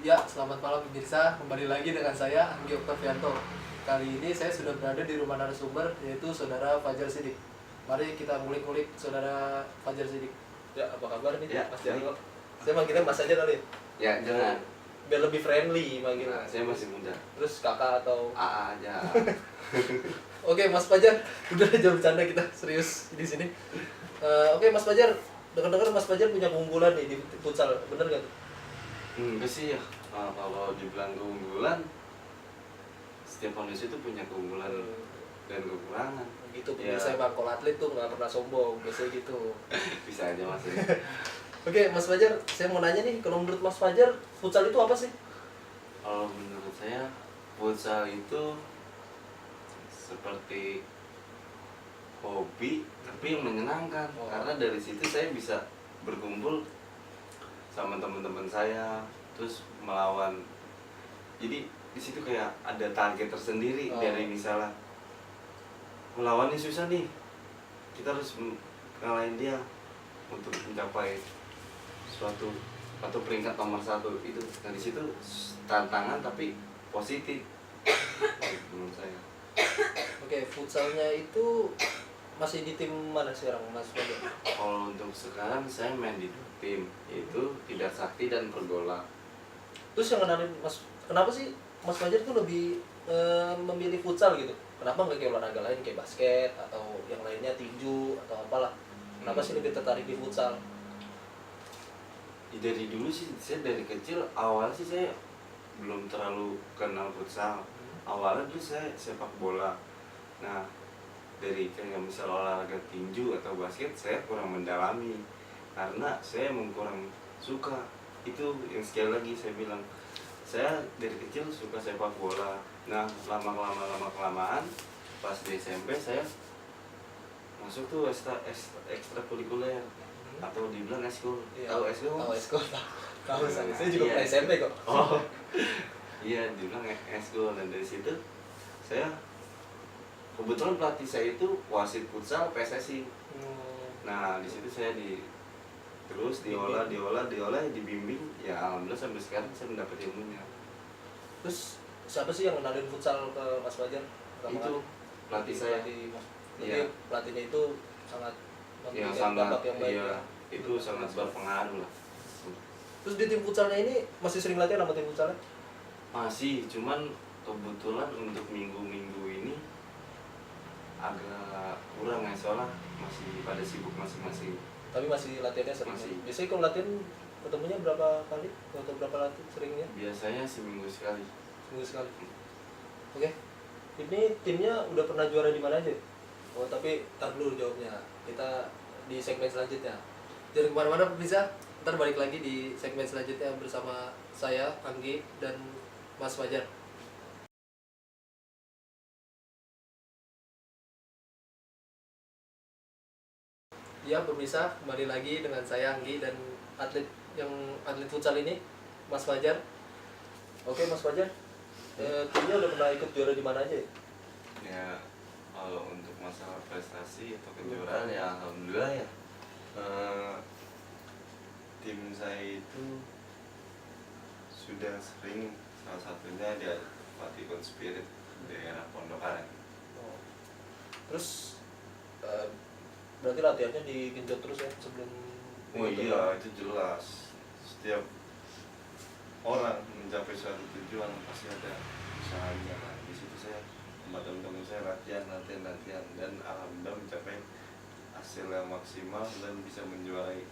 Ya, selamat malam pemirsa. Kembali lagi dengan saya Anggi Oktavianto. Kali ini saya sudah berada di rumah narasumber, yaitu Saudara Fajar Sidik. Mari kita ngulik-ngulik Saudara Fajar Sidik. Ya, apa kabar nih, Ya, Mas Jarwo? Saya manggilnya Mas aja kali. Ya, jangan. Biar lebih friendly manggilnya. Nah, saya masih muda. Terus kakak atau AA aja. Oke, Mas Fajar, udah jauh bercanda kita serius di sini. Oke, Mas Fajar, dengar-dengar Mas Fajar punya keunggulan nih di futsal, bener nggak tuh? Enggak sih ya. Kalau dibilang keunggulan, setiap manusia itu punya keunggulan dan kekurangan. Gitu, Ya. biasanya bang, kalau atlet tuh nggak pernah sombong, biasanya gitu. Bisa aja mas. Oke, Mas Fajar, saya mau nanya nih, kalau menurut Mas Fajar, futsal itu apa sih? Kalau menurut saya, futsal itu seperti hobi tapi yang menyenangkan. Oh. Karena dari situ saya bisa berkumpul sama teman-teman saya, terus melawan. Jadi di situ kayak ada target tersendiri. Oh. Dari misalnya melawannya susah nih, kita harus ngalahin dia untuk mencapai suatu atau peringkat nomor 1 itu. Nah di situ tantangan tapi positif menurut saya. Oke, futsalnya itu masih di tim mana sekarang, Mas Fajar? Kalau untuk sekarang saya main di 2 tim, yaitu Tidak Sakti dan Pergola. Terus yang kenalin Mas, kenapa sih Mas Fajar tuh lebih memilih futsal gitu? Kenapa nggak kayak olahraga lain kayak basket atau yang lainnya tinju atau apalah? Kenapa sih lebih tertarik di futsal? Ya, dari dulu sih saya dari kecil awal sih saya belum terlalu kenal futsal. Awalnya dulu saya sepak bola. Nah dari kayak misal olahraga tinju atau basket saya kurang mendalami karena saya emang kurang suka. Itu yang sekali lagi saya bilang, saya dari kecil suka sepak bola. Nah lama-kelamaan pas di SMP saya masuk tuh ekstrakurikuler atau dibilang eskul. Iya. Tahu eskul? Tahu eskul. Tahu Nah, saya juga iya. pernah SMP kok. Oh iya, dibilang eskul. Dan dari situ saya kebetulan pelatih saya itu wasit futsal PSSI. Nah di situ saya terus diolah dibimbing, ya alhamdulillah sampai sekarang saya mendapat ilmunya. Terus siapa sih yang kenalin futsal ke Mas Fajar? Itu pelatih saya. Jadi Iya. pelatihnya itu sangat Yang memberikan sangat dampak yang baik. iya, Ya. itu sangat berpengaruh lah. Terus di tim futsalnya ini masih sering latihan sama tim futsalnya? Masih, cuman kebetulan untuk minggu-minggu ini agak kurang ya, soalnya masih pada sibuk masing-masing. Tapi masih latihannya sering. Masih. Biasanya kalau latihan ketemunya berapa kali? Atau berapa latihan seringnya? Biasanya seminggu sekali. Seminggu sekali. Oke. Ini timnya udah pernah juara di mana aja? Oh, tapi tar dulu jawabnya. Kita di segmen selanjutnya. Jangan kemana-mana pemirsa. Ntar balik lagi di segmen selanjutnya bersama saya, Anggi, dan Mas Fajar. Ya pemirsa, kembali lagi dengan saya Anggi dan atlet futsal ini, Mas Fajar. Oke Mas Fajar, timnya udah pernah ikut juara di mana aja? Ya kalau untuk masalah prestasi atau kejuaraan ya alhamdulillah ya. Tim saya itu sudah sering, salah satunya di Patikon Spirit daerah Pondokan. Oh. Terus berarti latihannya digenjot terus ya sebelum Oh iya, itu jelas. Setiap orang mencapai suatu tujuan pasti ada usahanya. Nah, di situ saya sama teman-teman saya latihan dan alhamdulillah mencapai hasil yang maksimal dan bisa menjuarai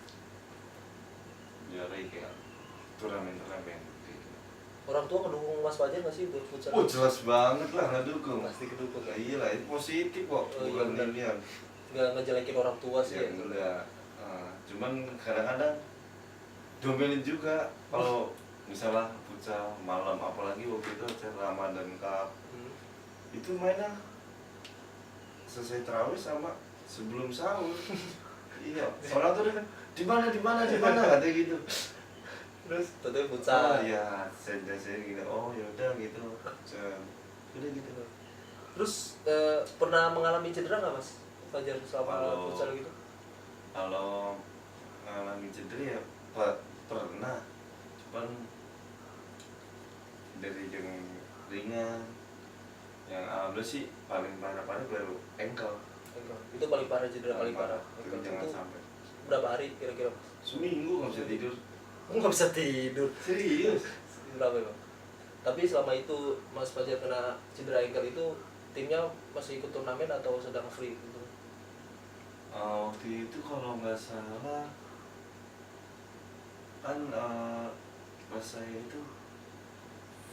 kayak turnamen gitu. orang tua kedukung Mas Fajar nggak sih buat futsal? Oh jelas banget lah ngedukung. Pasti kedukung ya. Iya lah, itu positif kok. Oh, iya, Bukan benar. ini yang Nggak ngejelekin orang tua sih ya. enggak. Cuman kadang-kadang domelin juga kalau misalnya futsal malam, apalagi waktu itu acara Ramadan Cup. Itu mainnya selesai tarawih sama sebelum sahur. Iya, orang tuh udah di mana katanya gitu. Terus tentunya futsal. Oh iya, saya gitu. Oh ya udah gitu. Udah gitu. Terus pernah mengalami cedera nggak Mas Fajar selama futsal gitu? Kalau mengalami cedera ya pernah, cuman dari yang ringan, yang alhamdulillah sih paling parah baru ankle. Itu paling parah, cedera paling parah. Itu jangan Itu sampai berapa hari kira-kira Mas? seminggu nggak bisa tidur. Nggak bisa tidur. Serius. Berapa Bang? Tapi selama itu Mas Fajar kena cedera ankle itu, timnya masih ikut turnamen atau sedang free gitu? Waktu itu kalau nggak salah kan pas saya itu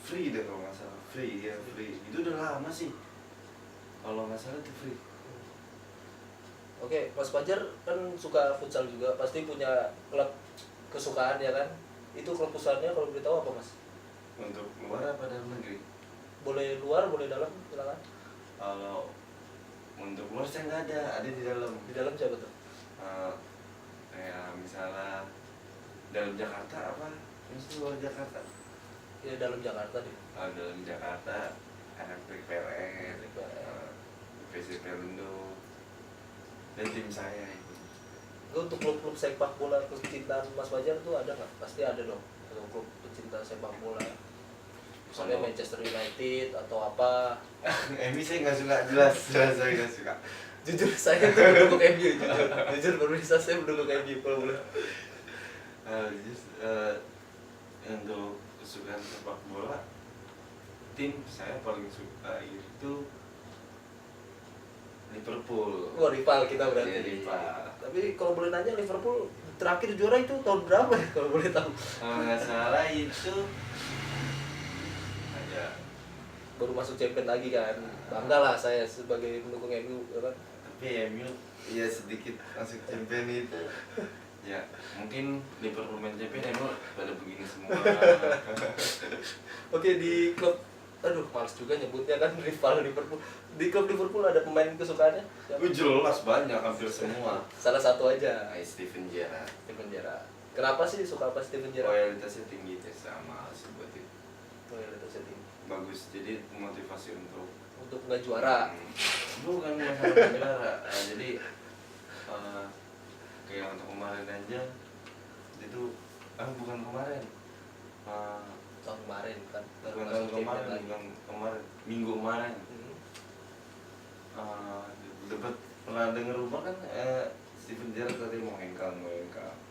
free deh kalau nggak salah, free ya free. Itu udah lama sih. Kalau nggak salah itu free. Oke, Mas Fajar kan suka futsal juga, pasti punya klub kesukaan ya kan? Itu klub kesukaannya kalau boleh tahu apa Mas? Untuk luar apa dalam negeri? Boleh luar, boleh dalam, silakan. Kalau untuk luar saya nggak ada di dalam. Di dalam siapa tuh? Kayak misalnya dalam Jakarta apa? Itu luar Jakarta. Ya dalam Jakarta deh. Dalam Jakarta ada PPLN, PC Perindo, dan tim saya itu. Untuk klub-klub sepak bola kecintaan Mas Fajar tuh ada nggak? Pasti ada dong. Untuk klub pecinta sepak bola. Misalnya Kalau- Manchester United atau apa. MU saya nggak suka, jelas saya nggak suka. Jujur saya tuh mendukung MU, jujur berpisah saya mendukung MU kalau boleh. Untuk kesukaan sepak bola, tim saya paling suka itu Liverpool. Wah, rival kita berarti. Iya, rival. Tapi kalau boleh nanya, Liverpool terakhir juara itu tahun berapa ya kalau boleh tahu? Kalau nggak salah itu ada, Baru masuk champion lagi kan. Bangga lah saya sebagai pendukung MU ya kan. tapi MU ya sedikit masuk champion itu. Ya mungkin Liverpool main champion MU pada begini semua. Oke, di klub, aduh males juga nyebutnya kan, rival Liverpool. Di klub Liverpool ada pemain kesukaannya? Siapa? Jelas banyak, hampir semua. Salah satu aja. Steven Gerrard. Steven Gerrard. Kenapa sih suka apa Steven Gerrard? Loyalitasnya tinggi deh sama sebuah tim. Loyalitasnya tinggi. Bagus, jadi motivasi untuk Nggak juara. bukan masalah juara. Jadi kayak untuk kemarin aja itu bukan kemarin. Tahun kemarin kan baru Bukan masuk tahun champion kemarin, lagi. bukan kemarin, minggu kemarin. Dapat pernah dengar rumor kan Steven Gerrard katanya mau hengkang.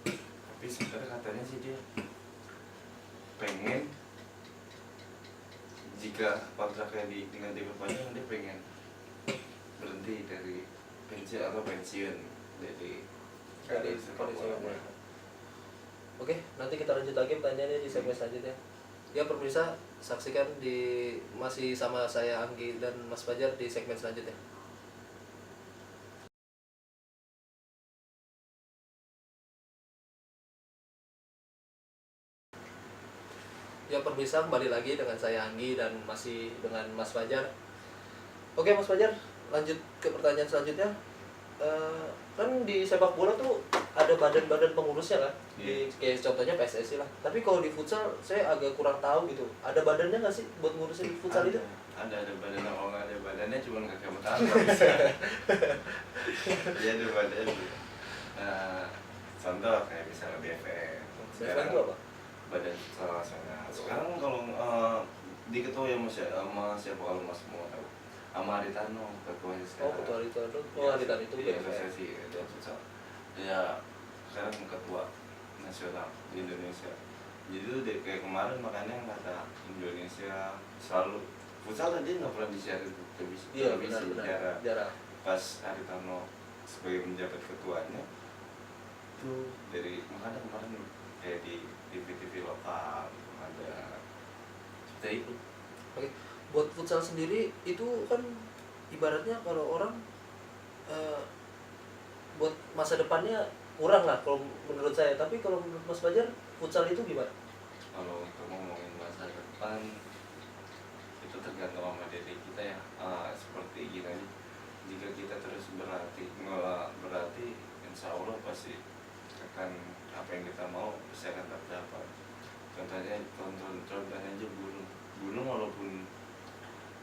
Tapi sebenarnya katanya sih dia pengen, jika kontraknya dengan diperpanjang, dia pengen berhenti dari pensiun dari sepak bola. Oke, nanti kita lanjut lagi pertanyaannya di segmen selanjutnya. Ya pemirsa, saksikan masih sama saya Anggi dan Mas Fajar di segmen selanjutnya. Ya pemirsa, kembali lagi dengan saya Anggi dan masih dengan Mas Fajar. Oke Mas Fajar, lanjut ke pertanyaan selanjutnya. Kan di sepak bola tuh ada badan-badan pengurusnya kan, kayak contohnya PSSI lah. Tapi kalau di futsal saya agak kurang tahu gitu. Ada badannya nggak sih buat ngurusin futsal itu? Ada badannya. Kalau nggak ada badannya cuma kakek betapa bisa. Dia ada badannya. Contoh kayak misalnya BFM. BFM itu apa? Badan Futsal Nasional. Sekarang kalau diketuai sama siapa, kalau Mas mau tahu? Sama Aritano, ketuanya sekarang. Ketua Aritano. Aritano itu Iya, BFM. PSSI dia futsal. Dia sekarang ketua nasional di Indonesia. Jadi itu kayak kemarin makanya kata Indonesia selalu futsal tadi nggak pernah disiarin televisi. Iya benar. Jarang. Pas Aritano sebagai menjabat ketuanya itu dari makanya kemarin kayak di TV-TV lokal ada seperti itu. Oke. Buat futsal sendiri itu kan ibaratnya kalau orang buat masa depannya kurang lah kalau menurut saya. Tapi kalau menurut Mas Fajar, futsal itu gimana? Kalau untuk ngomongin masa depan itu tergantung sama diri kita ya. Seperti gini, jika kita terus berlatih, insya Allah pasti akan apa yang kita mau pasti akan terdapat. Contohnya aja gunung walaupun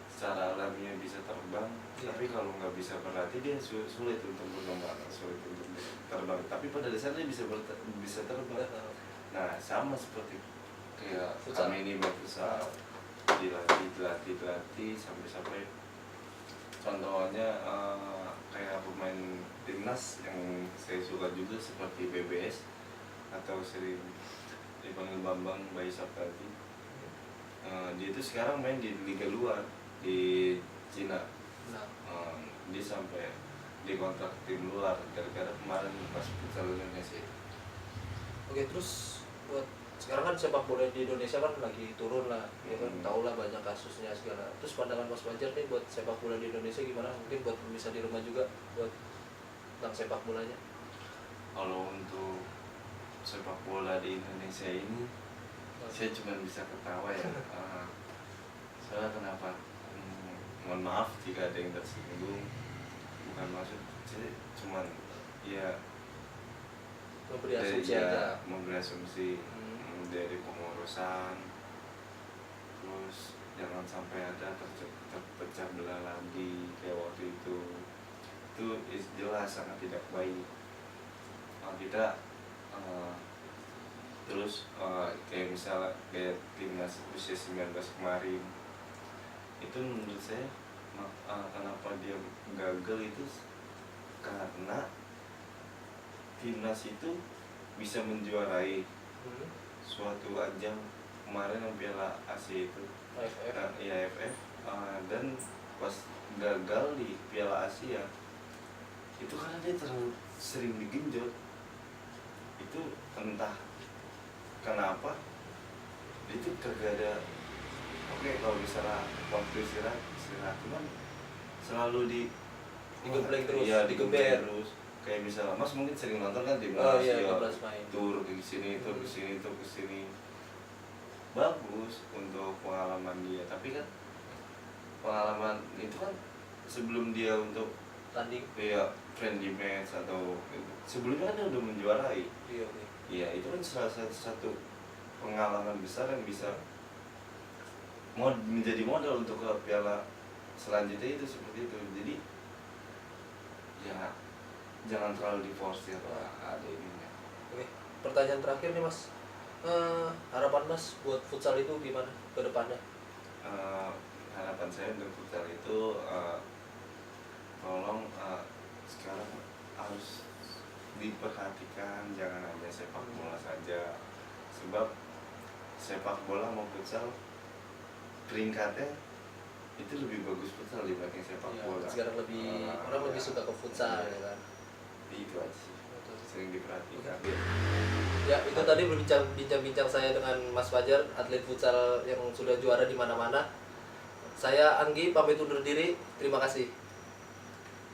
secara alamiah bisa terbang, tapi kalau nggak bisa berlatih dia sulit untuk berkembang, sulit untuk terbang. Tapi pada dasarnya bisa terbang. Nah sama seperti kayak futsal. kami ini berfutsal, dilatih sampai contohnya kayak pemain timnas yang saya suka juga seperti BBS atau sering dipanggil Bambang Bayi Saptadi. Dia itu sekarang main di liga luar di Cina. Nah, Dia sampai dikontrak tim luar gara-gara kemarin pas futsal Indonesia. oke, terus buat sekarang kan sepak bola di Indonesia kan lagi turun lah, ya kan, tau lah banyak kasusnya segala. Terus pandangan Mas Fajar nih buat sepak bola di Indonesia gimana? Mungkin buat pemirsa di rumah juga buat tentang sepak bolanya. Kalau untuk sepak bola di Indonesia ini saya cuma bisa ketawa ya. Soalnya kenapa? Mohon maaf jika ada yang tersinggung, bukan maksud saya, cuman ya Memberi dari asumsi aja. memberi asumsi dari pengurusan, terus jangan sampai ada terpecah belah lagi kayak waktu itu jelas sangat tidak baik. Kita terus kayak misalnya kayak timnas usia 19 kemarin itu menurut saya kenapa dia gagal itu karena timnas itu bisa menjuarai suatu ajang kemarin yang Piala Asia itu AFF. IAFF, dan pas gagal di Piala Asia itu karena dia terlalu sering digenjot. Itu entah kenapa dia itu kagak ada. Oke, kalau misalnya waktu istirahat cuman selalu Digembleng terus, iya, digember. terus. Kayak misalnya Mas mungkin sering nonton kan Oh timnas, iya, ya, 12 main. tur ke sini, tur ke sini, tur ke sini. Bagus untuk pengalaman dia, tapi kan pengalaman itu kan sebelum dia untuk Tanding. kayak friendly match atau sebelumnya kan dia udah menjuarai. Iya, oke. Iya, itu kan salah satu pengalaman besar yang bisa menjadi modal untuk ke piala selanjutnya itu seperti itu. Jadi ya jangan terlalu diforsir lah ada ininya. Oke, pertanyaan terakhir nih Mas. Harapan Mas buat futsal itu gimana ke depannya? Harapan saya untuk futsal itu tolong sekarang harus diperhatikan, jangan hanya sepak bola saja, sebab sepak bola mau futsal peringkatnya itu lebih bagus futsal dibanding sepak Ya, bola. sekarang lebih orang lebih suka ke futsal ya kan. Itu aja sih, sering diperhatikan. Ya, itu tadi bincang-bincang saya dengan Mas Fajar, atlet futsal yang sudah juara di mana-mana. Saya Anggi pamit undur diri. Terima kasih.